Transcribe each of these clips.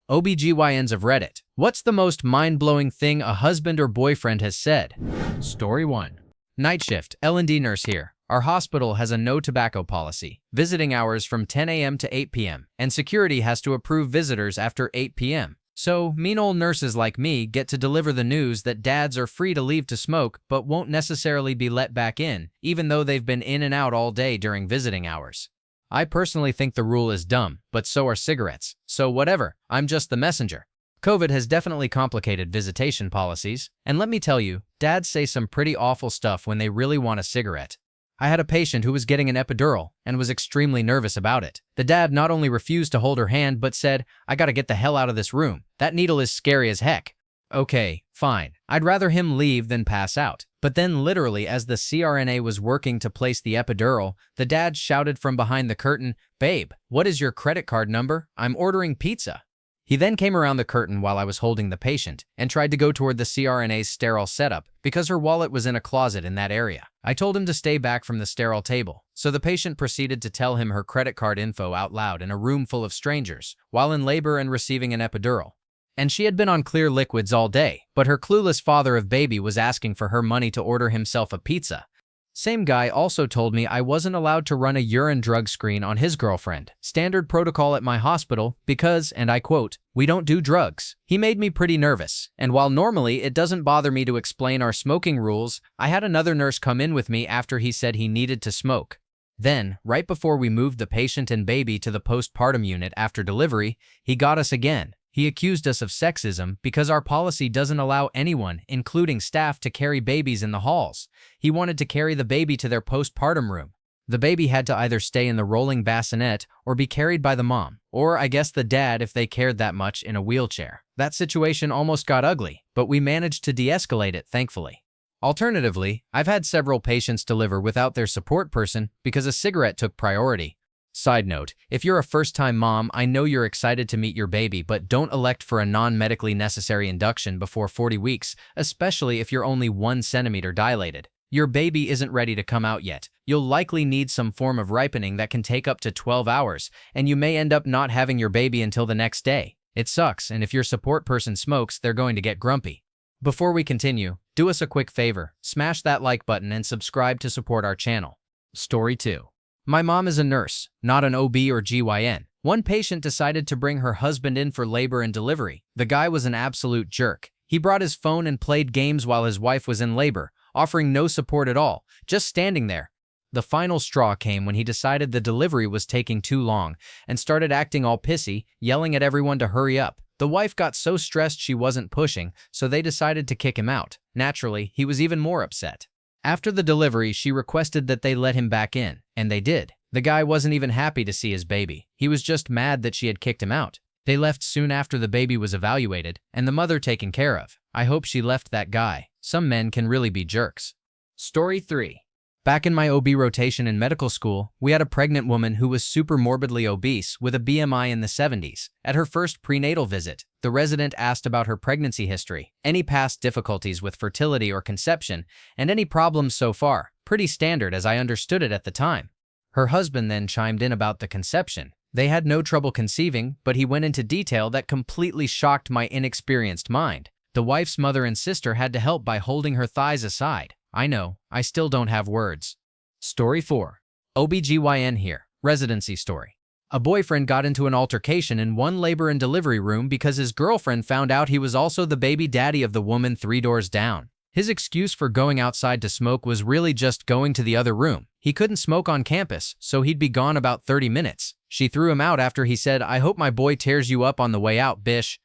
OBGYNs of Reddit. What's the most mind-blowing thing a husband or boyfriend has said? Story 1. Night shift, L&D nurse here. Our hospital has a no tobacco policy, visiting hours from 10 a.m. to 8 p.m., and security has to approve visitors after 8 p.m. So, mean old nurses like me get to deliver the news that dads are free to leave to smoke but won't necessarily be let back in, even though they've been in and out all day during visiting hours. I personally think the rule is dumb, but so are cigarettes. So whatever, I'm just the messenger. COVID has definitely complicated visitation policies, and let me tell you, dads say some pretty awful stuff when they really want a cigarette. I had a patient who was getting an epidural and was extremely nervous about it. The dad not only refused to hold her hand but said, "I gotta get the hell out of this room. That needle is scary as heck." Okay, fine. I'd rather him leave than pass out. But then literally as the CRNA was working to place the epidural, the dad shouted from behind the curtain, "Babe, what is your credit card number? I'm ordering pizza." He then came around the curtain while I was holding the patient and tried to go toward the CRNA's sterile setup because her wallet was in a closet in that area. I told him to stay back from the sterile table, so the patient proceeded to tell him her credit card info out loud in a room full of strangers while in labor and receiving an epidural. And she had been on clear liquids all day, but her clueless father of baby was asking for her money to order himself a pizza. Same guy also told me I wasn't allowed to run a urine drug screen on his girlfriend, standard protocol at my hospital, because, and I quote, "we don't do drugs." He made me pretty nervous, and while normally it doesn't bother me to explain our smoking rules, I had another nurse come in with me after he said he needed to smoke. Then, right before we moved the patient and baby to the postpartum unit after delivery, he got us again. He accused us of sexism because our policy doesn't allow anyone, including staff, to carry babies in the halls. He wanted to carry the baby to their postpartum room. The baby had to either stay in the rolling bassinet or be carried by the mom, or I guess the dad if they cared that much, in a wheelchair. That situation almost got ugly, but we managed to de-escalate it, thankfully. Alternatively, I've had several patients deliver without their support person because a cigarette took priority. Side note, if you're a first-time mom, I know you're excited to meet your baby, but don't elect for a non-medically necessary induction before 40 weeks, especially if you're only 1 centimeter dilated. Your baby isn't ready to come out yet. You'll likely need some form of ripening that can take up to 12 hours, and you may end up not having your baby until the next day. It sucks, and if your support person smokes, they're going to get grumpy. Before we continue, do us a quick favor, smash that like button and subscribe to support our channel. Story 2. My mom is a nurse, not an OB or GYN. One patient decided to bring her husband in for labor and delivery. The guy was an absolute jerk. He brought his phone and played games while his wife was in labor, offering no support at all, just standing there. The final straw came when he decided the delivery was taking too long and started acting all pissy, yelling at everyone to hurry up. The wife got so stressed she wasn't pushing, so they decided to kick him out. Naturally, he was even more upset. After the delivery, she requested that they let him back in, and they did. The guy wasn't even happy to see his baby. He was just mad that she had kicked him out. They left soon after the baby was evaluated and the mother taken care of. I hope she left that guy. Some men can really be jerks. Story 3. Back in my OB rotation in medical school, we had a pregnant woman who was super morbidly obese with a BMI in the 70s. At her first prenatal visit, the resident asked about her pregnancy history, any past difficulties with fertility or conception, and any problems so far. Pretty standard as I understood it at the time. Her husband then chimed in about the conception. They had no trouble conceiving, but he went into detail that completely shocked my inexperienced mind. The wife's mother and sister had to help by holding her thighs aside. I know, I still don't have words. Story 4. OBGYN here. Residency story. A boyfriend got into an altercation in one labor and delivery room because his girlfriend found out he was also the baby daddy of the woman 3 doors down. His excuse for going outside to smoke was really just going to the other room. He couldn't smoke on campus, so he'd be gone about 30 minutes. She threw him out after he said, "I hope my boy tears you up on the way out, bish."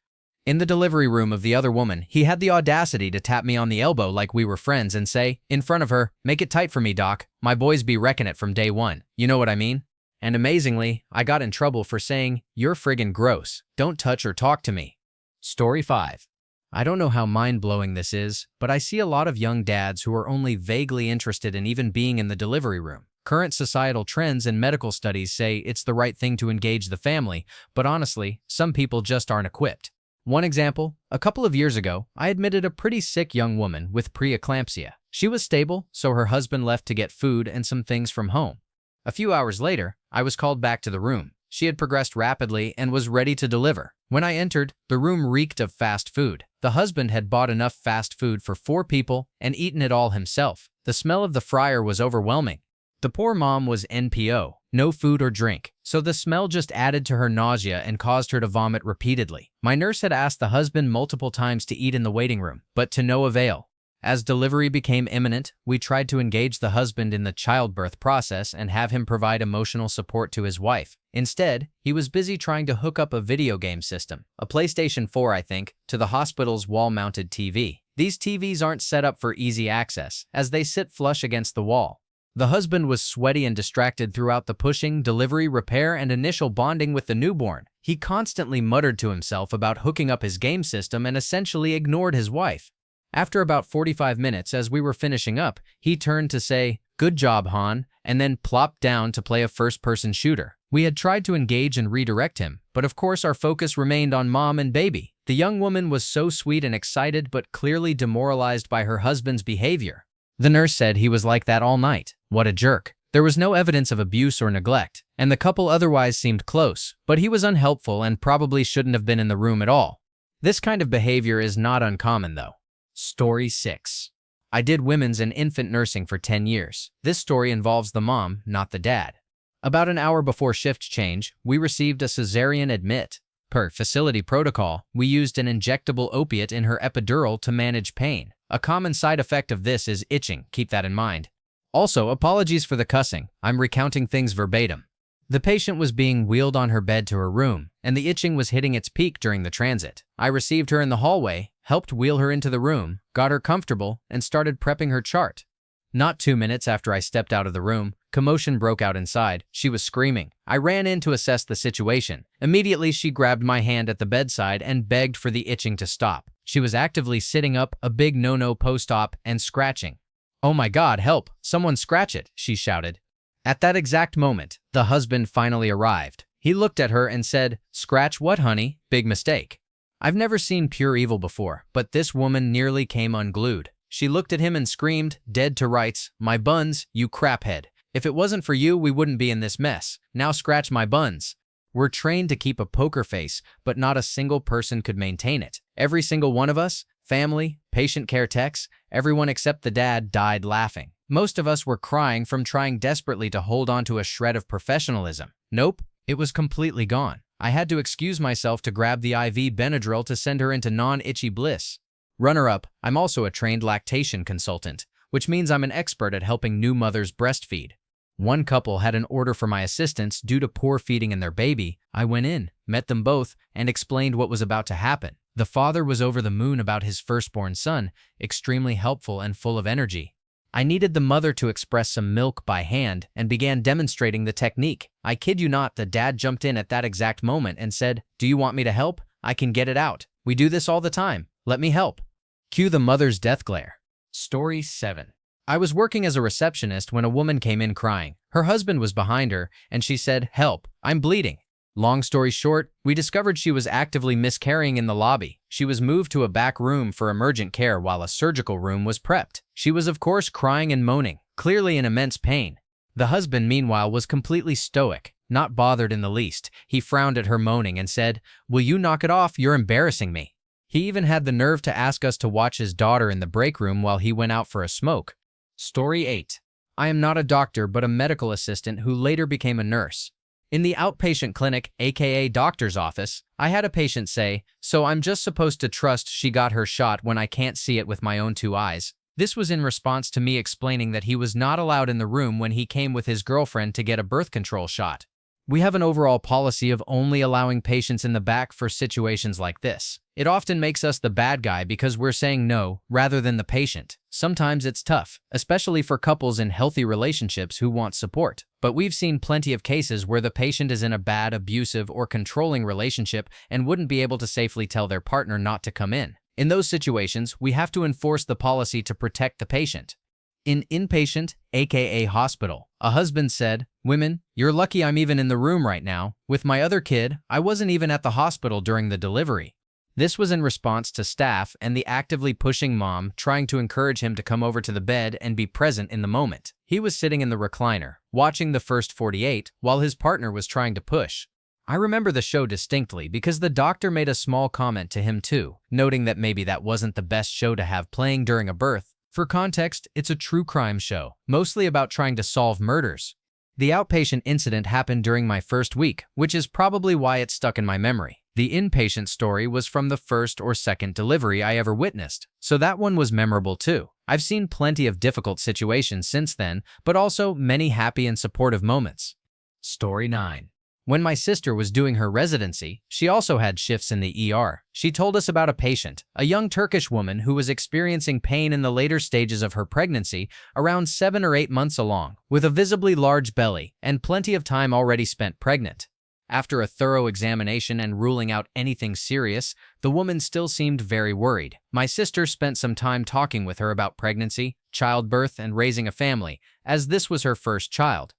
In the delivery room of the other woman, he had the audacity to tap me on the elbow like we were friends and say, in front of her, "Make it tight for me, doc. My boys be wrecking it from day one. You know what I mean?" And amazingly, I got in trouble for saying, "You're friggin' gross. Don't touch or talk to me." Story 5. I don't know how mind-blowing this is, but I see a lot of young dads who are only vaguely interested in even being in the delivery room. Current societal trends and medical studies say it's the right thing to engage the family, but honestly, some people just aren't equipped. One example, a couple of years ago, I admitted a pretty sick young woman with preeclampsia. She was stable, so her husband left to get food and some things from home. A few hours later, I was called back to the room. She had progressed rapidly and was ready to deliver. When I entered, the room reeked of fast food. The husband had bought enough fast food for 4 people and eaten it all himself. The smell of the fryer was overwhelming. The poor mom was NPO, no food or drink, so the smell just added to her nausea and caused her to vomit repeatedly. My nurse had asked the husband multiple times to eat in the waiting room, but to no avail. As delivery became imminent, we tried to engage the husband in the childbirth process and have him provide emotional support to his wife. Instead, he was busy trying to hook up a video game system, a PlayStation 4 I think, to the hospital's wall-mounted TV. These TVs aren't set up for easy access, as they sit flush against the wall. The husband was sweaty and distracted throughout the pushing, delivery, repair, and initial bonding with the newborn. He constantly muttered to himself about hooking up his game system and essentially ignored his wife. After about 45 minutes, as we were finishing up, he turned to say, "Good job, Han," and then plopped down to play a first-person shooter. We had tried to engage and redirect him, but of course our focus remained on mom and baby. The young woman was so sweet and excited but clearly demoralized by her husband's behavior. The nurse said he was like that all night. What a jerk. There was no evidence of abuse or neglect, and the couple otherwise seemed close, but he was unhelpful and probably shouldn't have been in the room at all. This kind of behavior is not uncommon though. Story 6. I did women's and infant nursing for 10 years. This story involves the mom, not the dad. About an hour before shift change, we received a cesarean admit. Per facility protocol, we used an injectable opiate in her epidural to manage pain. A common side effect of this is itching, keep that in mind. Also, apologies for the cussing, I'm recounting things verbatim. The patient was being wheeled on her bed to her room, and the itching was hitting its peak during the transit. I received her in the hallway, helped wheel her into the room, got her comfortable, and started prepping her chart. Not 2 minutes after I stepped out of the room, commotion broke out inside. She was screaming. I ran in to assess the situation. Immediately, she grabbed my hand at the bedside and begged for the itching to stop. She was actively sitting up, a big no-no post-op, and scratching. "Oh my God, help! Someone scratch it!" she shouted. At that exact moment, the husband finally arrived. He looked at her and said, "Scratch what, honey? Big mistake." I've never seen pure evil before, but this woman nearly came unglued. She looked at him and screamed, dead to rights, "My buns, you craphead. If it wasn't for you, we wouldn't be in this mess. Now scratch my buns." We're trained to keep a poker face, but not a single person could maintain it. Every single one of us, family, patient care techs, everyone except the dad died laughing. Most of us were crying from trying desperately to hold on to a shred of professionalism. Nope, it was completely gone. I had to excuse myself to grab the IV Benadryl to send her into non-itchy bliss. Runner-up, I'm also a trained lactation consultant, which means I'm an expert at helping new mothers breastfeed. One couple had an order for my assistance due to poor feeding in their baby. I went in, met them both, and explained what was about to happen. The father was over the moon about his firstborn son, extremely helpful and full of energy. I needed the mother to express some milk by hand and began demonstrating the technique. I kid you not, the dad jumped in at that exact moment and said, "Do you want me to help? I can get it out. We do this all the time. Let me help." Cue the mother's death glare. Story 7. I was working as a receptionist when a woman came in crying. Her husband was behind her, and she said, "Help, I'm bleeding." Long story short, we discovered she was actively miscarrying in the lobby. She was moved to a back room for emergent care while a surgical room was prepped. She was of course crying and moaning, clearly in immense pain. The husband, meanwhile, was completely stoic, not bothered in the least. He frowned at her moaning and said, "Will you knock it off? You're embarrassing me." He even had the nerve to ask us to watch his daughter in the break room while he went out for a smoke. Story 8. I am not a doctor but a medical assistant who later became a nurse. In the outpatient clinic, aka doctor's office, I had a patient say, "So I'm just supposed to trust she got her shot when I can't see it with my own 2 eyes." This was in response to me explaining that he was not allowed in the room when he came with his girlfriend to get a birth control shot. We have an overall policy of only allowing patients in the back for situations like this. It often makes us the bad guy because we're saying no rather than the patient. Sometimes it's tough, especially for couples in healthy relationships who want support. But we've seen plenty of cases where the patient is in a bad, abusive, or controlling relationship and wouldn't be able to safely tell their partner not to come in. In those situations, we have to enforce the policy to protect the patient. In Inpatient, aka hospital, a husband said, "Women, you're lucky I'm even in the room right now. With my other kid, I wasn't even at the hospital during the delivery." This was in response to staff and the actively pushing mom trying to encourage him to come over to the bed and be present in the moment. He was sitting in the recliner, watching the first 48, while his partner was trying to push. I remember the show distinctly because the doctor made a small comment to him too, noting that maybe that wasn't the best show to have playing during a birth. For context, it's a true crime show, mostly about trying to solve murders. The outpatient incident happened during my first week, which is probably why it stuck in my memory. The inpatient story was from the first or second delivery I ever witnessed, so that one was memorable too. I've seen plenty of difficult situations since then, but also many happy and supportive moments. Story 9. When my sister was doing her residency, she also had shifts in the ER. She told us about a patient, a young Turkish woman who was experiencing pain in the later stages of her pregnancy, around 7 or 8 months along, with a visibly large belly and plenty of time already spent pregnant. After a thorough examination and ruling out anything serious, the woman still seemed very worried. My sister spent some time talking with her about pregnancy, childbirth, and raising a family, as this was her first child.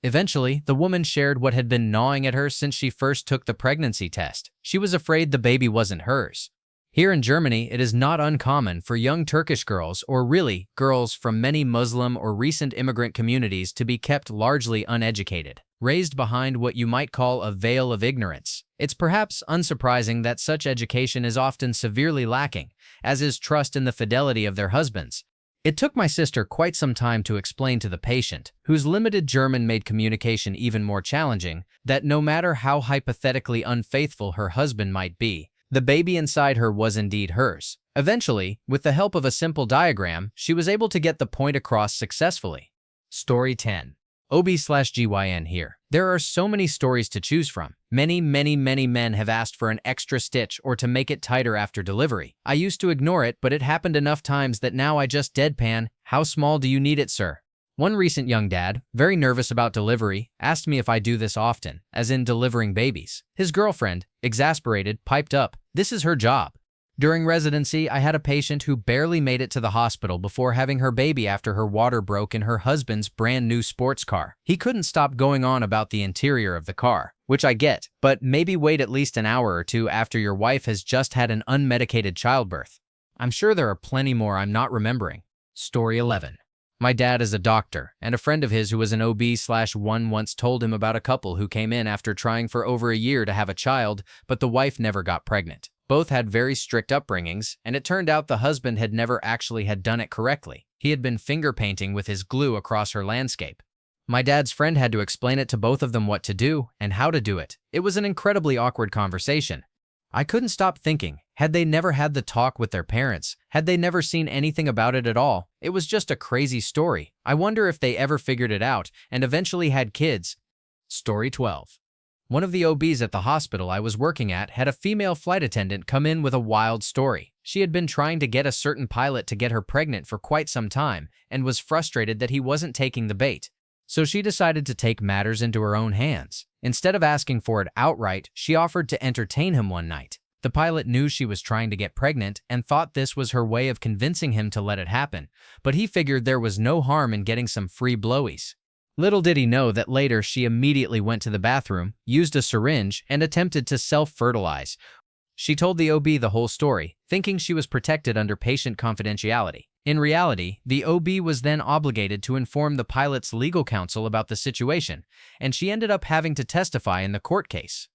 Eventually, the woman shared what had been gnawing at her since she first took the pregnancy test. She was afraid the baby wasn't hers. Here in Germany, it is not uncommon for young Turkish girls, or really, girls from many Muslim or recent immigrant communities, to be kept largely uneducated, raised behind what you might call a veil of ignorance. It's perhaps unsurprising that such education is often severely lacking, as is trust in the fidelity of their husbands. It took my sister quite some time to explain to the patient, whose limited German made communication even more challenging, that no matter how hypothetically unfaithful her husband might be, the baby inside her was indeed hers. Eventually, with the help of a simple diagram, she was able to get the point across successfully. Story 10. OB/GYN here. There are so many stories to choose from. Many men have asked for an extra stitch or to make it tighter after delivery. I used to ignore it, but it happened enough times that now I just deadpan, "How small do you need it, sir?" One recent young dad, very nervous about delivery, asked me if I do this often, as in delivering babies. His girlfriend, exasperated, piped up, "This is her job." During residency, I had a patient who barely made it to the hospital before having her baby after her water broke in her husband's brand new sports car. He couldn't stop going on about the interior of the car, which I get, but maybe wait at least an hour or two after your wife has just had an unmedicated childbirth. I'm sure there are plenty more I'm not remembering. Story 11. My dad is a doctor, and a friend of his who was an OB/1 once told him about a couple who came in after trying for over a year to have a child, but the wife never got pregnant. Both had very strict upbringings, and it turned out the husband had never actually done it correctly. He had been finger painting with his glue across her landscape. My dad's friend had to explain it to both of them what to do and how to do it. It was an incredibly awkward conversation. I couldn't stop thinking, had they never had the talk with their parents? Had they never seen anything about it at all? It was just a crazy story. I wonder if they ever figured it out and eventually had kids. Story 12. One of the OBs at the hospital I was working at had a female flight attendant come in with a wild story. She had been trying to get a certain pilot to get her pregnant for quite some time and was frustrated that he wasn't taking the bait. So she decided to take matters into her own hands. Instead of asking for it outright, she offered to entertain him one night. The pilot knew she was trying to get pregnant and thought this was her way of convincing him to let it happen, but he figured there was no harm in getting some free blowies. Little did he know that later she immediately went to the bathroom, used a syringe, and attempted to self-fertilize. She told the OB the whole story, thinking she was protected under patient confidentiality. In reality, the OB was then obligated to inform the pilot's legal counsel about the situation, and she ended up having to testify in the court case.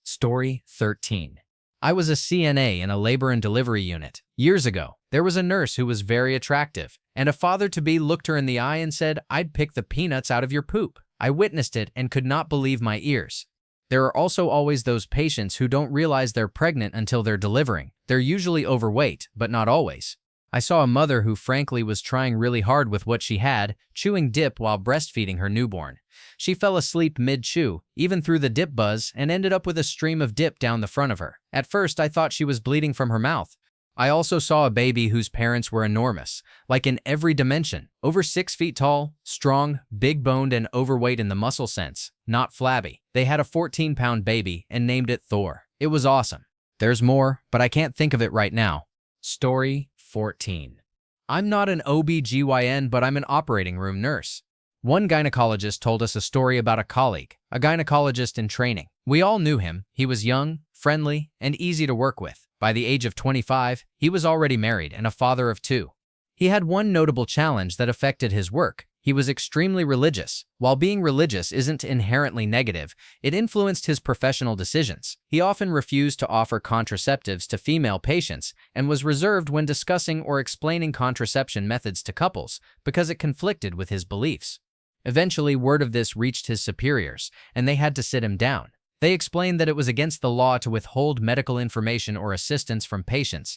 Story 13. I was a CNA in a labor and delivery unit. Years ago, there was a nurse who was very attractive, and a father-to-be looked her in the eye and said, "I'd pick the peanuts out of your poop." I witnessed it and could not believe my ears. There are also always those patients who don't realize they're pregnant until they're delivering. They're usually overweight, but not always. I saw a mother who frankly was trying really hard with what she had, chewing dip while breastfeeding her newborn. She fell asleep mid-chew, even through the dip buzz, and ended up with a stream of dip down the front of her. At first, I thought she was bleeding from her mouth. I also saw a baby whose parents were enormous, like in every dimension, over 6 feet tall, strong, big-boned, and overweight in the muscle sense, not flabby. They had a 14-pound baby and named it Thor. It was awesome. There's more, but I can't think of it right now. Story 14. I'm not an OB/GYN, but I'm an operating room nurse. One gynecologist told us a story about a colleague, a gynecologist in training. We all knew him. He was young, friendly, and easy to work with. By the age of 25, he was already married and a father of 2. He had one notable challenge that affected his work. He was extremely religious. While being religious isn't inherently negative, it influenced his professional decisions. He often refused to offer contraceptives to female patients and was reserved when discussing or explaining contraception methods to couples because it conflicted with his beliefs. Eventually, word of this reached his superiors, and they had to sit him down. They explained that it was against the law to withhold medical information or assistance from patients.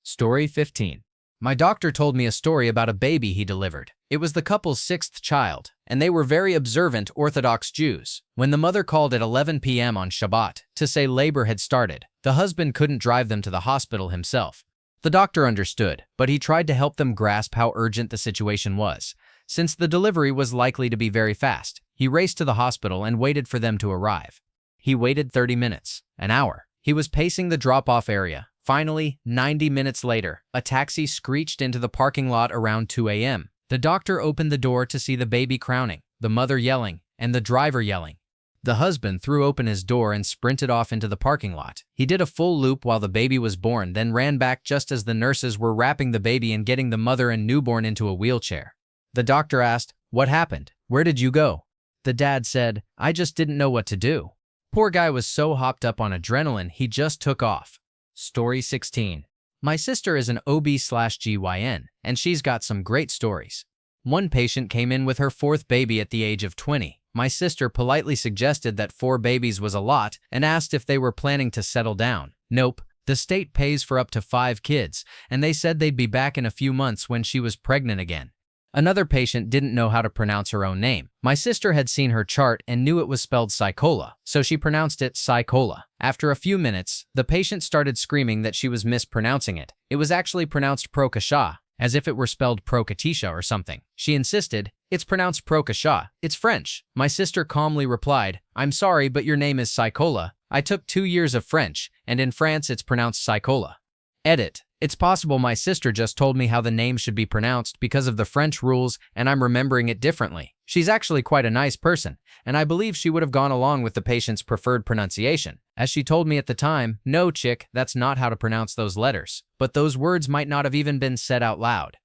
Story 15. My doctor told me a story about a baby he delivered. It was the couple's sixth child, and they were very observant Orthodox Jews. When the mother called at 11 p.m. on Shabbat to say labor had started, the husband couldn't drive them to the hospital himself. The doctor understood, but he tried to help them grasp how urgent the situation was. Since the delivery was likely to be very fast, he raced to the hospital and waited for them to arrive. He waited 30 minutes, an hour. He was pacing the drop-off area. Finally, 90 minutes later, a taxi screeched into the parking lot around 2 a.m. The doctor opened the door to see the baby crowning, the mother yelling, and the driver yelling. The husband threw open his door and sprinted off into the parking lot. He did a full loop while the baby was born, then ran back just as the nurses were wrapping the baby and getting the mother and newborn into a wheelchair. The doctor asked, "What happened? Where did you go?" The dad said, "I just didn't know what to do." Poor guy was so hopped up on adrenaline, he just took off. Story 16. My sister is an OB/GYN, and she's got some great stories. One patient came in with her fourth baby at the age of 20. My sister politely suggested that 4 babies was a lot and asked if they were planning to settle down. Nope, the state pays for up to 5 kids, and they said they'd be back in a few months when she was pregnant again. Another patient didn't know how to pronounce her own name. My sister had seen her chart and knew it was spelled Psychola, so she pronounced it Psychola. After a few minutes, the patient started screaming that she was mispronouncing it. It was actually pronounced Prokasha, as if it were spelled Prokatisha or something. She insisted, "It's pronounced Prokasha. It's French." My sister calmly replied, "I'm sorry, but your name is Psychola. I took 2 years of French, and in France it's pronounced Psychola." Edit. It's possible my sister just told me how the name should be pronounced because of the French rules and I'm remembering it differently. She's actually quite a nice person, and I believe she would have gone along with the patient's preferred pronunciation. As she told me at the time, "No, chick, that's not how to pronounce those letters." But those words might not have even been said out loud.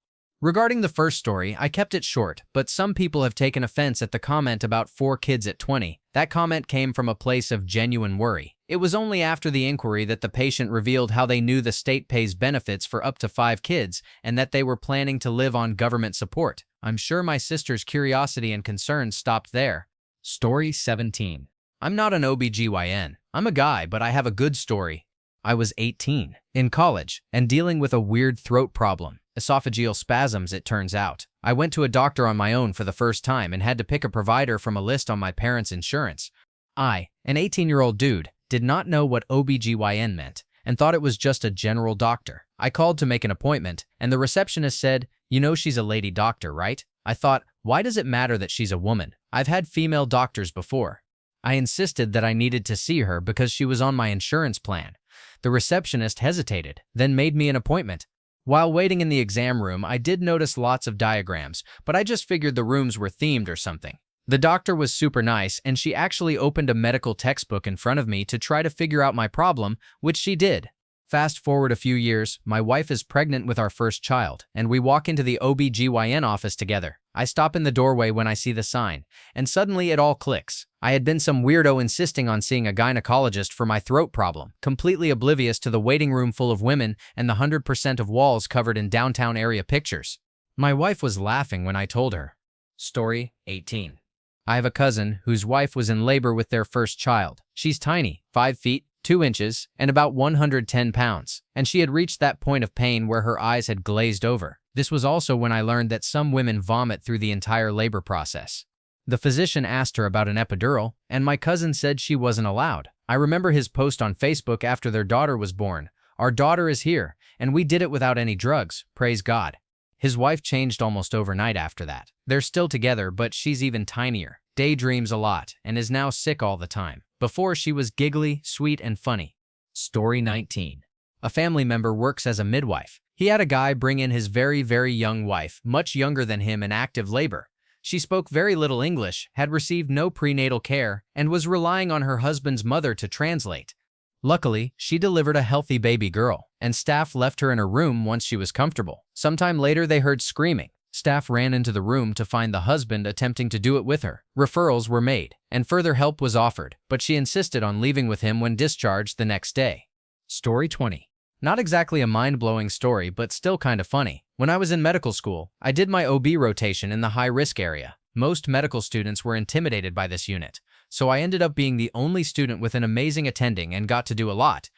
Regarding the first story, I kept it short, but some people have taken offense at the comment about 4 kids at 20. That comment came from a place of genuine worry. It was only after the inquiry that the patient revealed how they knew the state pays benefits for up to 5 kids and that they were planning to live on government support. I'm sure my sister's curiosity and concern stopped there. Story 17. I'm not an OB/GYN. I'm a guy, but I have a good story. I was 18, in college, and dealing with a weird throat problem. Esophageal spasms, it turns out. I went to a doctor on my own for the first time and had to pick a provider from a list on my parents' insurance. I, an 18-year-old dude, did not know what OB/GYN meant and thought it was just a general doctor. I called to make an appointment, and the receptionist said, "You know she's a lady doctor, right?" I thought, why does it matter that she's a woman? I've had female doctors before. I insisted that I needed to see her because she was on my insurance plan. The receptionist hesitated, then made me an appointment. While waiting in the exam room, I did notice lots of diagrams, but I just figured the rooms were themed or something. The doctor was super nice, and she actually opened a medical textbook in front of me to try to figure out my problem, which she did. Fast forward a few years, my wife is pregnant with our first child, and we walk into the OB/GYN office together. I stop in the doorway when I see the sign, and suddenly it all clicks. I had been some weirdo insisting on seeing a gynecologist for my throat problem, completely oblivious to the waiting room full of women and the 100% of walls covered in downtown area pictures. My wife was laughing when I told her. Story 18. I have a cousin whose wife was in labor with their first child. She's tiny, 5 feet, 2 inches, and about 110 pounds, and she had reached that point of pain where her eyes had glazed over. This was also when I learned that some women vomit through the entire labor process. The physician asked her about an epidural, and my cousin said she wasn't allowed. I remember his post on Facebook after their daughter was born. "Our daughter is here, and we did it without any drugs, praise God." His wife changed almost overnight after that. They're still together, but she's even tinier, daydreams a lot, and is now sick all the time. Before, she was giggly, sweet, and funny. Story 19. A family member works as a midwife. He had a guy bring in his very, very young wife, much younger than him, in active labor. She spoke very little English, had received no prenatal care, and was relying on her husband's mother to translate. Luckily, she delivered a healthy baby girl, and staff left her in her room once she was comfortable. Sometime later, they heard screaming. Staff ran into the room to find the husband attempting to do it with her. Referrals were made, and further help was offered, but she insisted on leaving with him when discharged the next day. Story 20. Not exactly a mind-blowing story, but still kind of funny. When I was in medical school, I did my OB rotation in the high-risk area. Most medical students were intimidated by this unit, so I ended up being the only student with an amazing attending and got to do a lot.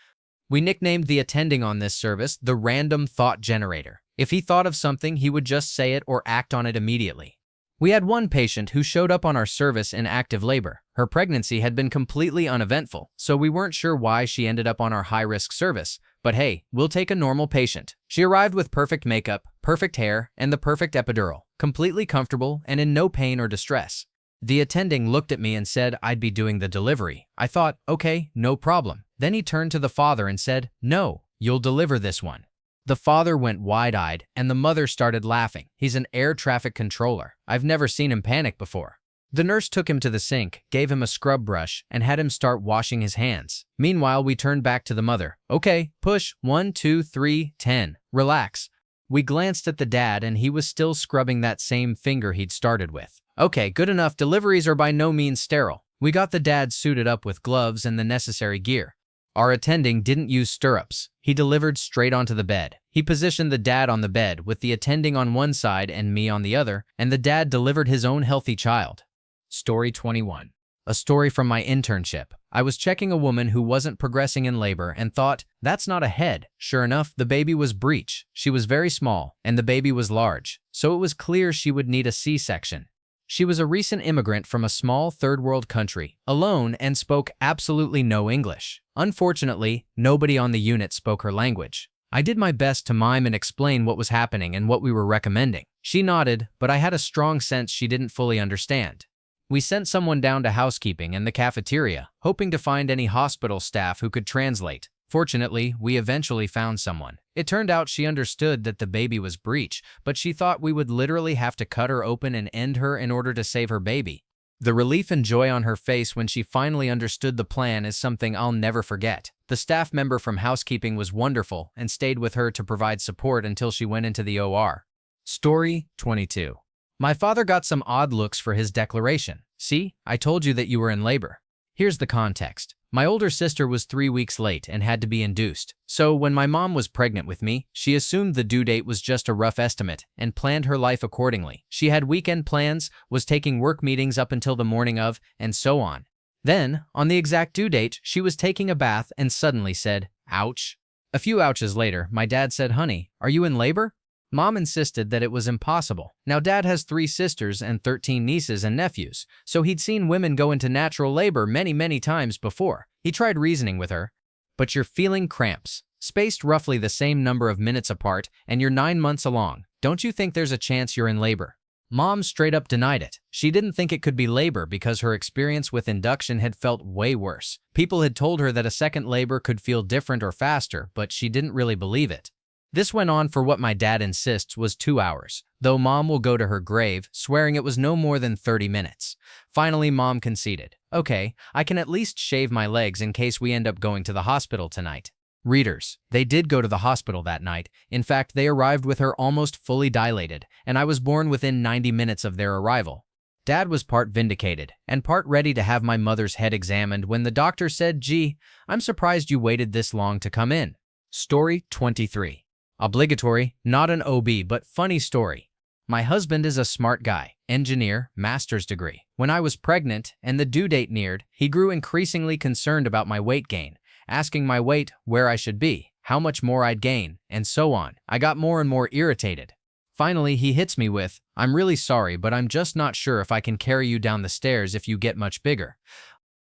We nicknamed the attending on this service the random thought generator. If he thought of something, he would just say it or act on it immediately. We had one patient who showed up on our service in active labor. Her pregnancy had been completely uneventful, so we weren't sure why she ended up on our high-risk service. But hey, we'll take a normal patient. She arrived with perfect makeup, perfect hair, and the perfect epidural, completely comfortable and in no pain or distress. The attending looked at me and said I'd be doing the delivery. I thought, okay, no problem. Then he turned to the father and said, no, you'll deliver this one. The father went wide-eyed, and the mother started laughing. He's an air traffic controller. I've never seen him panic before. The nurse took him to the sink, gave him a scrub brush, and had him start washing his hands. Meanwhile, we turned back to the mother. Okay, push, 1, 2, 3, 10. Relax. We glanced at the dad, and he was still scrubbing that same finger he'd started with. Okay, good enough. Deliveries are by no means sterile. We got the dad suited up with gloves and the necessary gear. Our attending didn't use stirrups. He delivered straight onto the bed. He positioned the dad on the bed with the attending on one side and me on the other, and the dad delivered his own healthy child. Story 21. A story from my internship. I was checking a woman who wasn't progressing in labor and thought, that's not a head. Sure enough, the baby was breech. She was very small, and the baby was large, so it was clear she would need a C-section. She was a recent immigrant from a small third-world country, alone, and spoke absolutely no English. Unfortunately, nobody on the unit spoke her language. I did my best to mime and explain what was happening and what we were recommending. She nodded, but I had a strong sense she didn't fully understand. We sent someone down to housekeeping and the cafeteria, hoping to find any hospital staff who could translate. Fortunately, we eventually found someone. It turned out she understood that the baby was breech, but she thought we would literally have to cut her open and end her in order to save her baby. The relief and joy on her face when she finally understood the plan is something I'll never forget. The staff member from housekeeping was wonderful and stayed with her to provide support until she went into the OR. Story 22. My father got some odd looks for his declaration. See, I told you that you were in labor. Here's the context. My older sister was 3 weeks late and had to be induced. So when my mom was pregnant with me, she assumed the due date was just a rough estimate and planned her life accordingly. She had weekend plans, was taking work meetings up until the morning of, and so on. Then, on the exact due date, she was taking a bath and suddenly said, ouch. A few ouches later, my dad said, honey, are you in labor? Mom insisted that it was impossible. Now Dad has 3 sisters and 13 nieces and nephews, so he'd seen women go into natural labor many times before. He tried reasoning with her, but you're feeling cramps, spaced roughly the same number of minutes apart, and you're 9 months along. Don't you think there's a chance you're in labor? Mom straight up denied it. She didn't think it could be labor because her experience with induction had felt way worse. People had told her that a second labor could feel different or faster, but she didn't really believe it. This went on for what my dad insists was 2 hours, though Mom will go to her grave, swearing it was no more than 30 minutes. Finally, Mom conceded. Okay, I can at least shave my legs in case we end up going to the hospital tonight. Readers, they did go to the hospital that night. In fact, they arrived with her almost fully dilated, and I was born within 90 minutes of their arrival. Dad was part vindicated and part ready to have my mother's head examined when the doctor said, gee, I'm surprised you waited this long to come in. Story 23. Obligatory, not an OB, but funny story. My husband is a smart guy, engineer, master's degree. When I was pregnant and the due date neared, he grew increasingly concerned about my weight gain, asking my weight, where I should be, how much more I'd gain, and so on. I got more and more irritated. Finally, he hits me with, I'm really sorry, but I'm just not sure if I can carry you down the stairs if you get much bigger.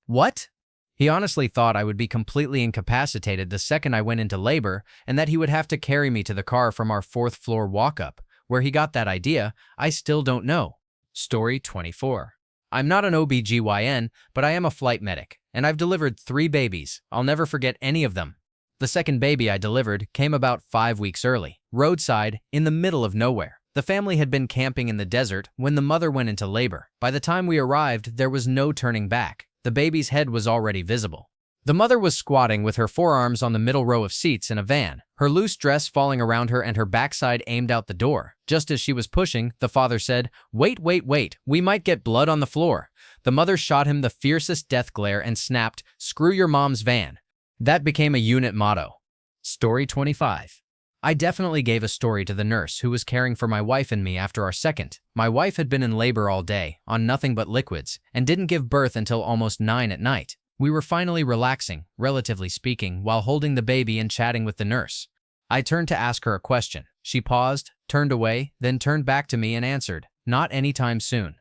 What? He honestly thought I would be completely incapacitated the second I went into labor and that he would have to carry me to the car from our 4th floor walk-up. Where he got that idea, I still don't know. Story 24. I'm not an OB/GYN, but I am a flight medic, and I've delivered 3 babies. I'll never forget any of them. The second baby I delivered came about 5 weeks early, roadside, in the middle of nowhere. The family had been camping in the desert when the mother went into labor. By the time we arrived, there was no turning back. The baby's head was already visible. The mother was squatting with her forearms on the middle row of seats in a van. her loose dress falling around her and her backside aimed out the door. Just as she was pushing, the father said, "Wait, wait, wait, we might get blood on the floor." The mother shot him the fiercest death glare and snapped, "Screw your mom's van." That became a unit motto. Story 25. I definitely gave a story to the nurse who was caring for my wife and me after our second. My wife had been in labor all day, on nothing but liquids, and didn't give birth until almost 9 at night. We were finally relaxing, relatively speaking, while holding the baby and chatting with the nurse. I turned to ask her a question. She paused, turned away, then turned back to me and answered, "Not anytime soon."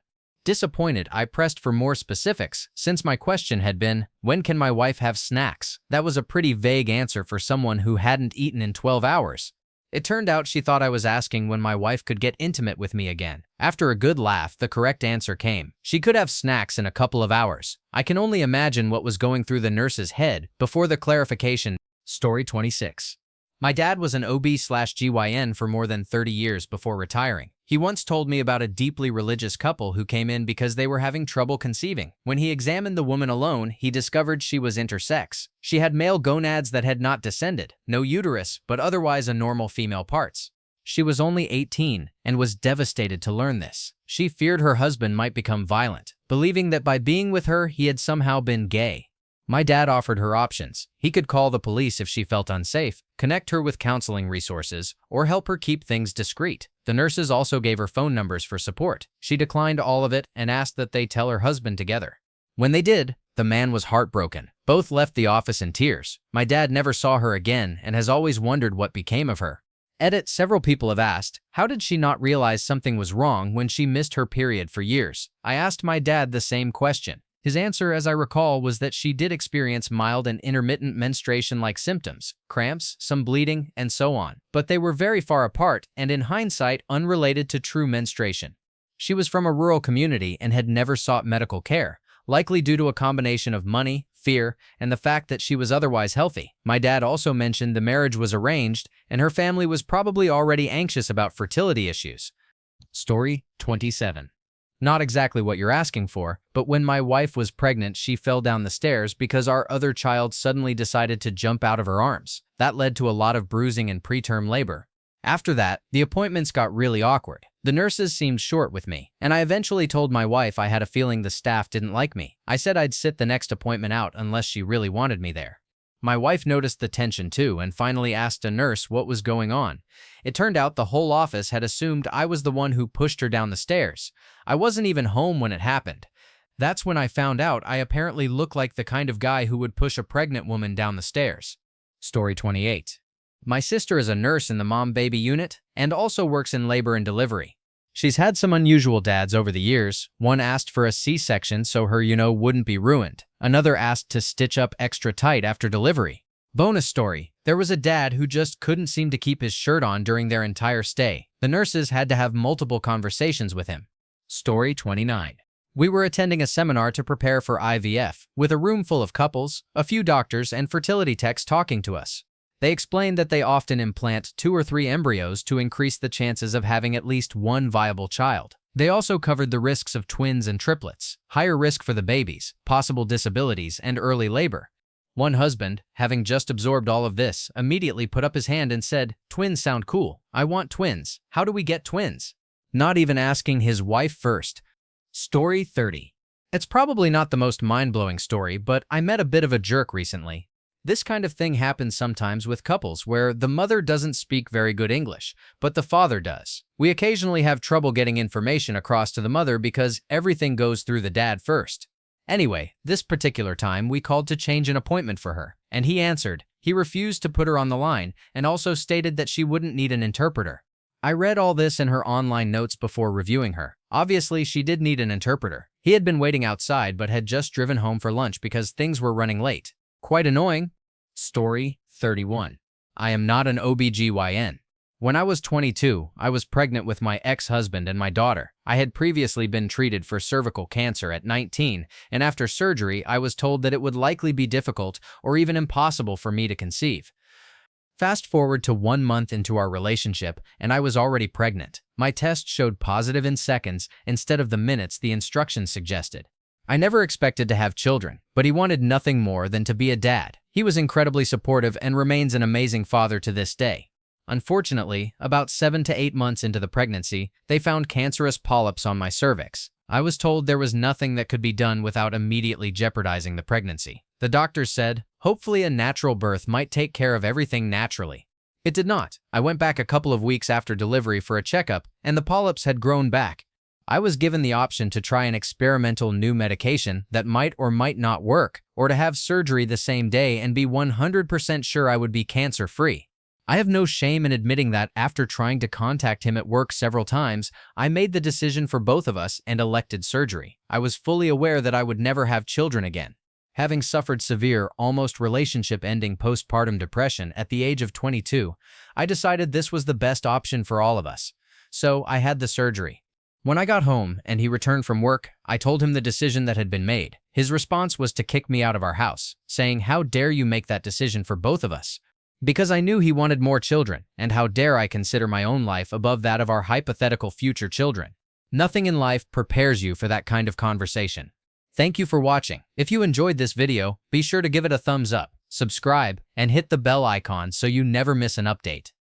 Disappointed, I pressed for more specifics, since my question had been, "When can my wife have snacks?" That was a pretty vague answer for someone who hadn't eaten in 12 hours. It turned out she thought I was asking when my wife could get intimate with me again. After a good laugh, the correct answer came. She could have snacks in a couple of hours. I can only imagine what was going through the nurse's head before the clarification. Story 26. My dad was an OB/GYN for more than 30 years before retiring. He once told me about a deeply religious couple who came in because they were having trouble conceiving. When he examined the woman alone, he discovered she was intersex. She had male gonads that had not descended, no uterus, but otherwise a normal female parts. She was only 18 and was devastated to learn this. She feared her husband might become violent, believing that by being with her, he had somehow been gay. My dad offered her options. He could call the police if she felt unsafe, connect her with counseling resources, or help her keep things discreet. The nurses also gave her phone numbers for support. She declined all of it and asked that they tell her husband together. When they did, the man was heartbroken. Both left the office in tears. My dad never saw her again and has always wondered what became of her. Edit: several people have asked, how did she not realize something was wrong when she missed her period for years? I asked my dad the same question. His answer, as I recall, was that she did experience mild and intermittent menstruation-like symptoms, cramps, some bleeding, and so on, but they were very far apart and, in hindsight, unrelated to true menstruation. She was from a rural community and had never sought medical care, likely due to a combination of money, fear, and the fact that she was otherwise healthy. My dad also mentioned the marriage was arranged and her family was probably already anxious about fertility issues. Story 27. Not exactly what you're asking for, but when my wife was pregnant, she fell down the stairs because our other child suddenly decided to jump out of her arms. That led to a lot of bruising and preterm labor. After that, the appointments got really awkward. The nurses seemed short with me, and I eventually told my wife I had a feeling the staff didn't like me. I said I'd sit the next appointment out unless she really wanted me there. My wife noticed the tension too and finally asked a nurse what was going on. It turned out the whole office had assumed I was the one who pushed her down the stairs. I wasn't even home when it happened. That's when I found out I apparently look like the kind of guy who would push a pregnant woman down the stairs. Story 28. My sister is a nurse in the mom-baby unit and also works in labor and delivery. She's had some unusual dads over the years. One asked for a C-section so her wouldn't be ruined. Another asked to stitch up extra tight after delivery. Bonus story, there was a dad who just couldn't seem to keep his shirt on during their entire stay. The nurses had to have multiple conversations with him. Story 29. We were attending a seminar to prepare for IVF, with a room full of couples, a few doctors, and fertility techs talking to us. They explained that they often implant 2 or 3 embryos to increase the chances of having at least one viable child. They also covered the risks of twins and triplets, higher risk for the babies, possible disabilities, and early labor. One husband, having just absorbed all of this, immediately put up his hand and said, "Twins sound cool. I want twins. How do we get twins?" Not even asking his wife first. Story 30. It's probably not the most mind-blowing story, but I met a bit of a jerk recently. This kind of thing happens sometimes with couples where the mother doesn't speak very good English, but the father does. We occasionally have trouble getting information across to the mother because everything goes through the dad first. Anyway, this particular time we called to change an appointment for her, and he answered. He refused to put her on the line and also stated that she wouldn't need an interpreter. I read all this in her online notes before reviewing her. Obviously, she did need an interpreter. He had been waiting outside but had just driven home for lunch because things were running late. Quite annoying. Story 31. I am not an OB/GYN. When I was 22, I was pregnant with my ex-husband and my daughter. I had previously been treated for cervical cancer at 19, and after surgery, I was told that it would likely be difficult or even impossible for me to conceive. Fast forward to 1 month into our relationship, and I was already pregnant. My test showed positive in seconds instead of the minutes the instructions suggested. I never expected to have children, but he wanted nothing more than to be a dad. He was incredibly supportive and remains an amazing father to this day. Unfortunately, about 7 to 8 months into the pregnancy, they found cancerous polyps on my cervix. I was told there was nothing that could be done without immediately jeopardizing the pregnancy. The doctors said, hopefully a natural birth might take care of everything naturally. It did not. I went back a couple of weeks after delivery for a checkup, and the polyps had grown back. I was given the option to try an experimental new medication that might or might not work, or to have surgery the same day and be 100% sure I would be cancer-free. I have no shame in admitting that after trying to contact him at work several times, I made the decision for both of us and elected surgery. I was fully aware that I would never have children again. Having suffered severe, almost relationship-ending postpartum depression at the age of 22, I decided this was the best option for all of us. So I had the surgery. When I got home and he returned from work, I told him the decision that had been made. His response was to kick me out of our house, saying, "How dare you make that decision for both of us?" Because I knew he wanted more children, and how dare I consider my own life above that of our hypothetical future children. Nothing in life prepares you for that kind of conversation. Thank you for watching. If you enjoyed this video, be sure to give it a thumbs up, subscribe, and hit the bell icon so you never miss an update.